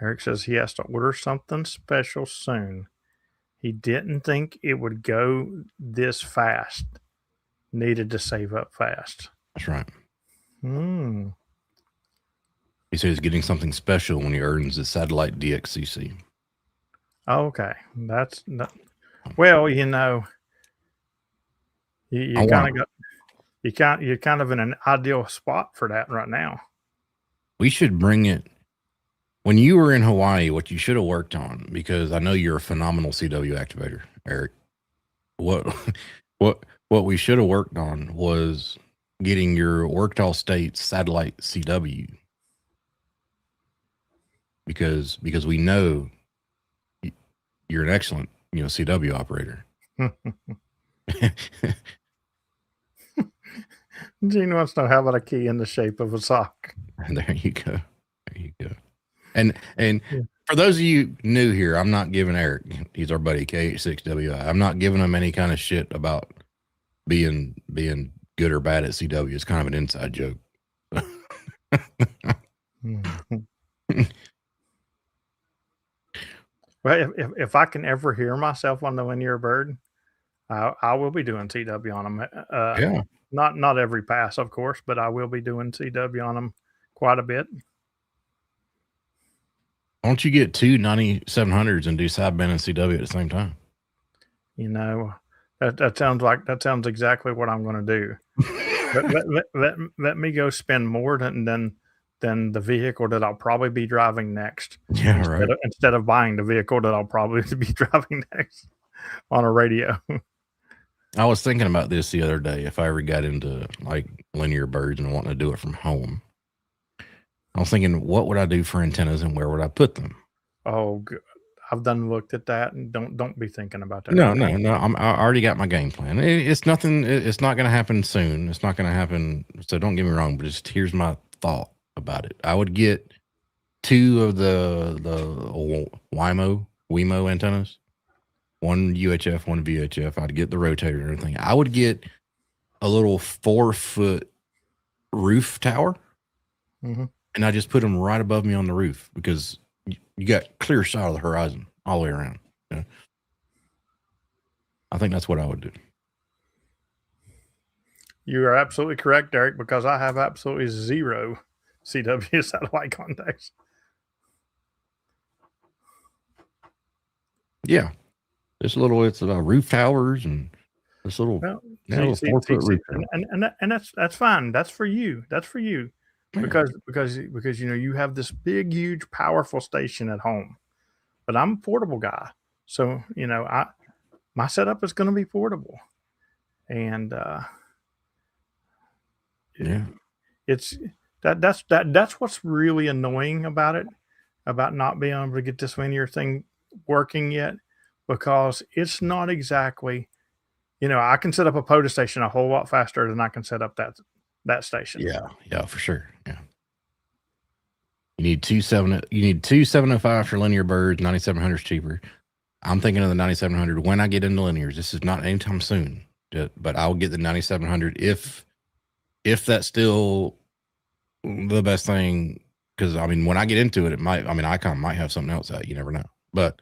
Eric says he has to order something special soon. He didn't think it would go this fast. Needed to save up fast. That's right. Hmm. He says he's getting something special when he earns the satellite DXCC. Okay, that's not, well, you you're kind of in an ideal spot for that right now. We should bring it when you were in Hawaii. What you should have worked on, because I know you're a phenomenal CW activator, Eric. What we should have worked on was getting your Worked All States satellite CW, because we know you're an excellent CW operator. Gene wants to know how about a key in the shape of a sock. And there you go. And for those of you new here, I'm not giving Eric, he's our buddy KH6WI. I'm not giving him any kind of shit about being good or bad at CW. It's kind of an inside joke. Well, if I can ever hear myself on the linear bird, I will be doing CW on them. Yeah. Not every pass, of course, but I will be doing CW on them quite a bit. Why don't you get 2 9700s and do sideband and CW at the same time? That sounds exactly what I'm going to do. let me go spend more than the vehicle that I'll probably be driving next. Yeah, right. Instead of buying the vehicle that I'll probably be driving next on a radio. I was thinking about this the other day. If I ever got into like linear birds and wanting to do it from home, I was thinking, what would I do for antennas and where would I put them? Oh, good. I've done looked at that, and don't be thinking about that. No. I already got my game plan. It's nothing. It's not going to happen soon. It's not going to happen. So don't get me wrong, but just here's my thought about it. I would get 2 of the WIMO antennas, 1 UHF, 1 VHF. I'd get the rotator and everything. I would get a little 4-foot roof tower, and I just put them right above me on the roof, because you got clear shot of the horizon all the way around. Yeah. I think that's what I would do. You are absolutely correct, Derek, because I have absolutely 0 CW satellite contacts. Yeah. It's roof towers and this little, 4-foot roof tower. And that's fine. That's for you. because you have this big, huge, powerful station at home, but I'm a portable guy, so my setup is going to be portable, and Yeah. it's that's what's really annoying about it, about not being able to get this linear thing working yet, because it's not exactly, I can set up a POTA station a whole lot faster than I can set up that station. Yeah, for sure. Yeah. You need two 705 for linear birds, 9700 is cheaper. I'm thinking of the 9700 when I get into linears. This is not anytime soon, but I'll get the 9700 if that's still the best thing. Because I mean, when I get into it, it might. I mean, Icon might have something else out. You never know. But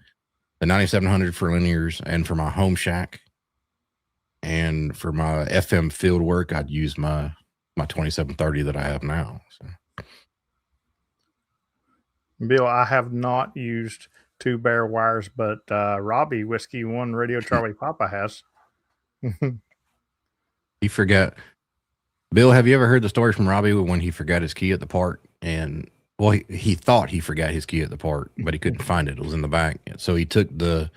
the 9700 for linears and for my home shack and for my FM field work, I'd use my 2730 that I have now. So. Bill, I have not used two bare wires, but Robbie Whiskey 1 Radio Charlie Papa has. He forgot. Bill, have you ever heard the story from Robbie when he forgot his key at the park? And well, he thought he forgot his key at the park, but he couldn't find it. It was in the back. So he took the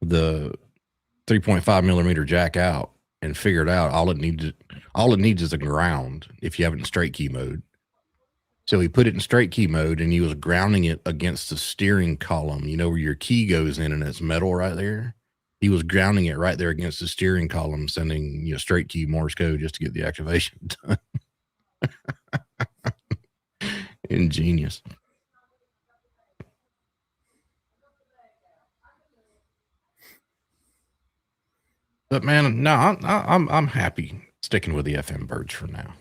3.5 millimeter jack out and figured out all it needs is a ground if you have it in straight key mode. So he put it in straight key mode and he was grounding it against the steering column, where your key goes in and it's metal right there. He was grounding it right there against the steering column, sending straight key Morse code just to get the activation done. Ingenious. But man, no, I'm happy sticking with the FM birds for now.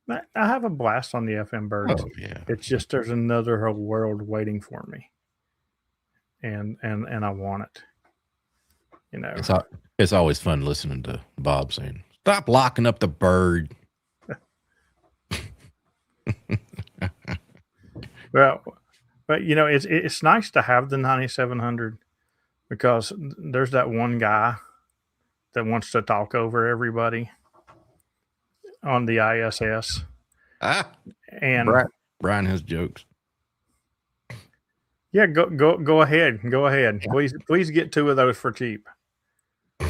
I have a blast on the FM birds. Oh yeah. It's just there's another whole world waiting for me, and I want it. It's always fun listening to Bob saying, "Stop locking up the bird." Well, but it's nice to have the 9700 because there's that one guy that wants to talk over everybody on the ISS. And Brian has jokes. Yeah, go ahead. Yeah. Please get 2 of those for cheap.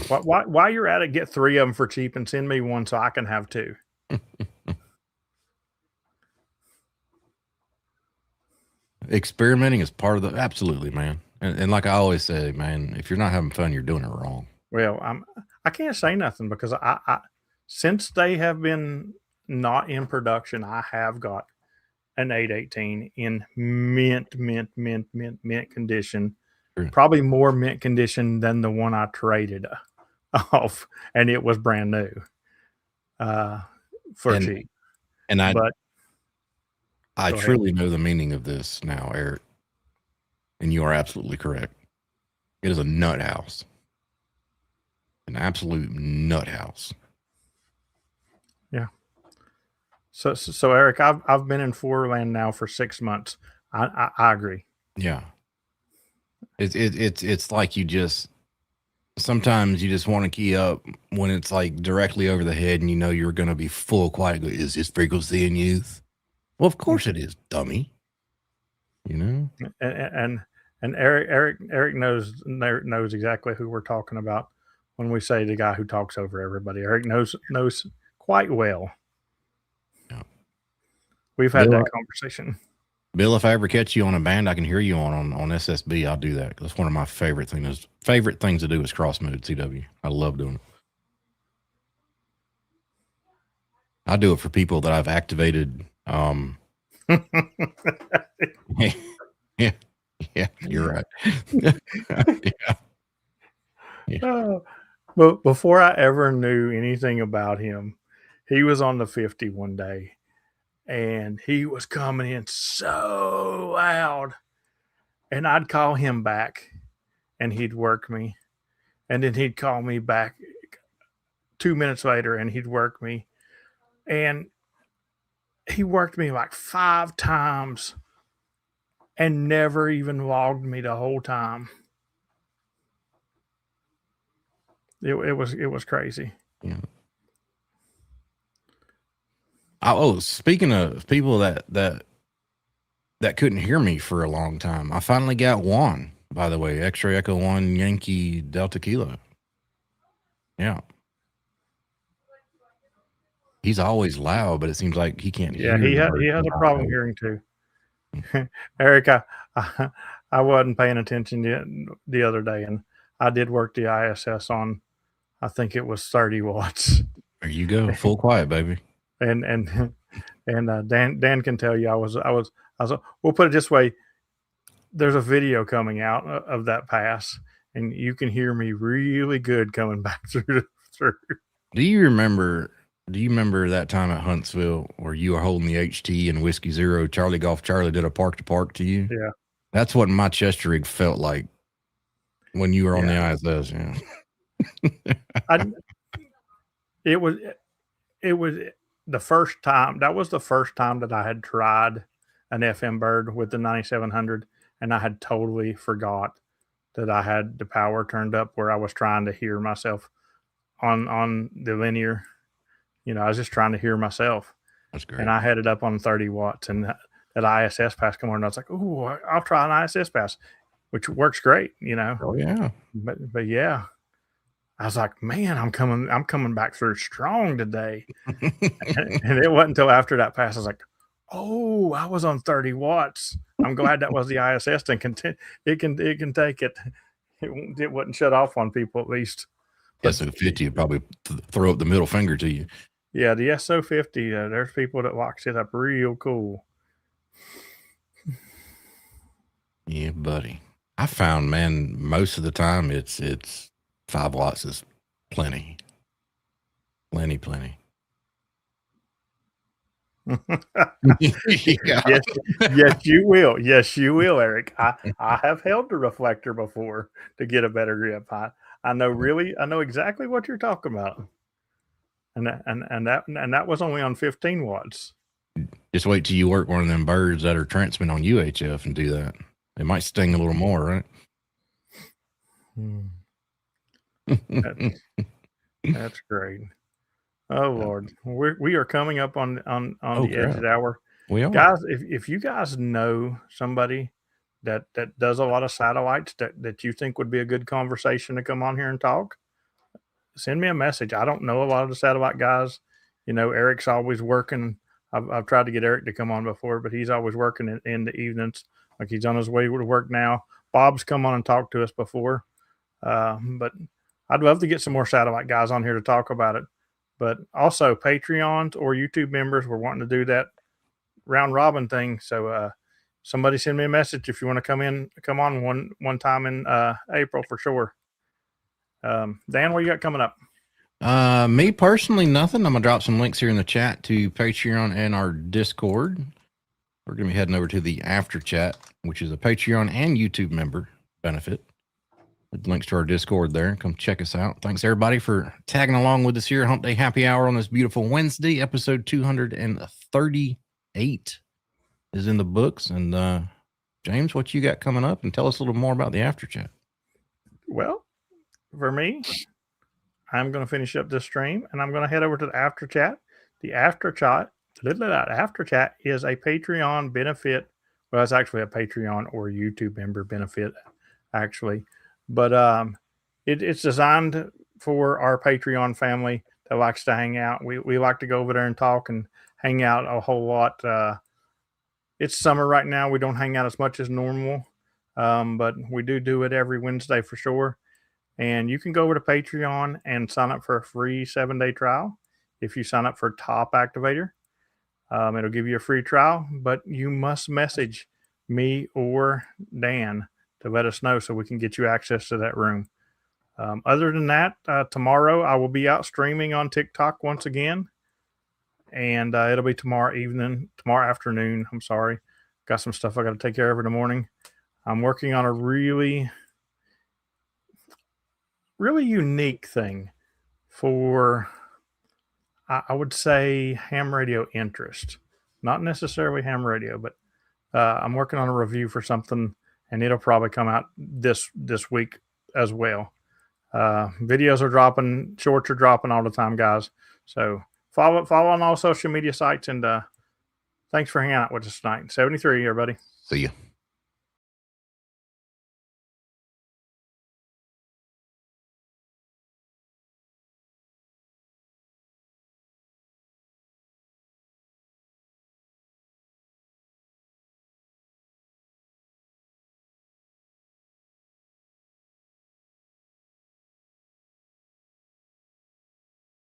While you're at it, get 3 of them for cheap and send me one so I can have 2. Experimenting is part of the absolutely, man. And like I always say, man, if you're not having fun, you're doing it wrong. Well, I can't say nothing because I since they have been not in production, I have got an 818 in mint condition. Sure. Probably more mint condition than the one I traded off, and it was brand new for cheap. And I truly know the meaning of this now, Eric, and you are absolutely correct. It is a nut house, an absolute nut house. Yeah. So Eric, I've been in Fourland now for 6 months. I agree. Yeah. It's like sometimes you just want to key up when it's like directly over the head and you're going to be full quiet. Is this frequency in use? Well, of course it is, dummy. And Eric knows exactly who we're talking about when we say the guy who talks over everybody. Eric knows quite well. Yeah. We've had that conversation. Bill, if I ever catch you on a band I can hear you on SSB, I'll do that. That's one of my favorite things to do is cross mode CW. I love doing it. I do it for people that I've activated. Yeah, you're right. Yeah. But before I ever knew anything about him, he was on the 50 one day. And he was coming in so loud. And I'd call him back and he'd work me. And then he'd call me back 2 minutes later and he'd work me. And he worked me like 5 times and never even logged me the whole time. It was crazy. Yeah. Oh, speaking of people that couldn't hear me for a long time, I finally got Juan. By the way, X-ray Echo 1 Yankee Delta Kilo. Yeah. He's always loud, but it seems like he can't hear. Yeah, he has a problem hearing too. Eric, I wasn't paying attention the other day, and I did work the ISS on, I think it was 30 watts. There you go, full quiet, baby. And Dan can tell you I was. We'll put it this way: there's a video coming out of that pass, and you can hear me really good coming back through. Do you remember that time at Huntsville where you were holding the HT and Whiskey Zero, Charlie Golf Charlie did a park to park to you? Yeah. That's what my chest rig felt like when you were on the ISS. Yeah. It was the first time. That was the first time that I had tried an FM bird with the 9700, and I had totally forgot that I had the power turned up where I was trying to hear myself on the linear. You know, I was just trying to hear myself. That's great. And I had it up on 30 watts, and that ISS pass come on, and I was like, "Oh, I'll try an ISS pass," which works great, you know. Oh yeah. But yeah, I was like, "Man, I'm coming back through strong today." and it wasn't until after that pass I was like, "Oh, I was on 30 watts. I'm glad that was the ISS and it can take it. It wouldn't shut off on people at least." SO50 would probably throw up the middle finger to you. Yeah, the SO50, there's people that locks it up real cool. Yeah, buddy. I found, man, most of the time it's 5 watts is plenty. Plenty. Yeah. Yes, you will. Yes, you will, Eric. I have held the reflector before to get a better grip. I know exactly what you're talking about. And that was only on 15 watts. Just wait till you work one of them birds that are transmit on UHF and do that. It might sting a little more, right? That's great. Oh Lord, we are coming up on the edge of the hour. We are. Guys, if you guys know somebody that does a lot of satellites that you think would be a good conversation to come on here and talk, send me a message. I don't know a lot of the satellite guys. You know, Eric's always working. I've tried to get Eric to come on before, but he's always working in the evenings. Like he's on his way to work now. Bob's come on and talked to us before. But I'd love to get some more satellite guys on here to talk about it. But also Patreons or YouTube members, we're wanting to do that round robin thing. So somebody send me a message if you want to come on one time in April for sure. Dan, what you got coming up? Me personally, nothing. I'm gonna drop some links here in the chat to Patreon and our Discord. We're gonna be heading over to the After Chat, which is a Patreon and YouTube member benefit. With links to our Discord there. Come check us out. Thanks everybody for tagging along with us here. Hump Day Happy Hour on this beautiful Wednesday. Episode 238 is in the books. And James, what you got coming up? And tell us a little more about the After Chat. Well, for me, I'm going to finish up this stream and I'm going to head over to the After Chat. The After Chat is a Patreon benefit. Well, it's actually a Patreon or YouTube member benefit, actually. But it's designed for our Patreon family that likes to hang out. We like to go over there and talk and hang out a whole lot. It's summer right now. We don't hang out as much as normal, but we do it every Wednesday for sure. And you can go over to Patreon and sign up for a free 7-day trial. If you sign up for Top Activator, it'll give you a free trial, but you must message me or Dan to let us know so we can get you access to that room. Other than that, tomorrow I will be out streaming on TikTok once again. And it'll be tomorrow afternoon. I'm sorry. Got some stuff I got to take care of in the morning. I'm working on a really, really unique thing for, I would say, ham radio interest. Not necessarily ham radio, but I'm working on a review for something, and it'll probably come out this week as well. Videos are dropping, shorts are dropping all the time, guys. So Follow on all social media sites, and thanks for hanging out with us tonight. 73, everybody. See ya.